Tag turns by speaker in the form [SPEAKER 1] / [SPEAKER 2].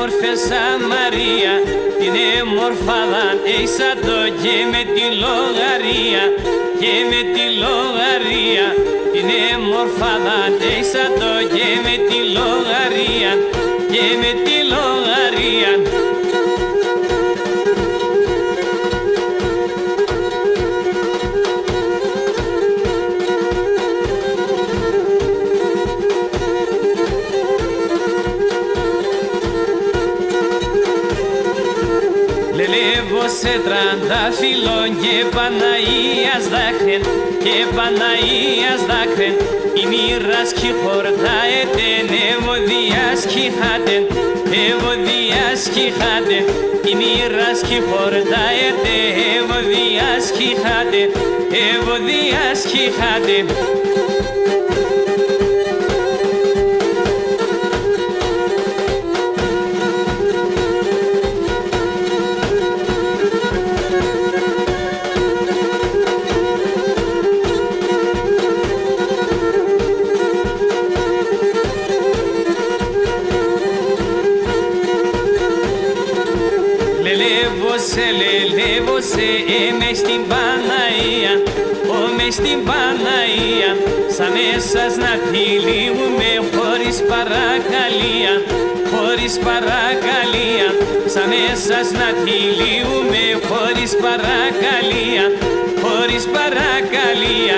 [SPEAKER 1] μορφέσα Μαρία, είναι μορφάδα έισα το και με τη λογαρία, και με τη λογαρία, είναι μορφάδα έισα το και με τη λογαρία, και με τη λογαρία. Λελεύω σε τραντάφυλλον και Παναΐας δάκρεν, και Παναΐας δάκρεν, η μοίρας κι χορτάετεν, ευωδίας κι χάτεν, ευωδίας κι χάτεν, η μοίρας κι χορτάετεν, ευωδίας κι χάτεν, ευωδίας κι χάτεν. Λελεύωσε μες στην Παναία, μες στην Παναία, σαν μέσας να τυλίγουμε χωρίς παρακαλία, χωρίς παρακαλία, σαν μέσας να τυλίγουμε χωρίς παρακαλία, χωρίς παρακαλία.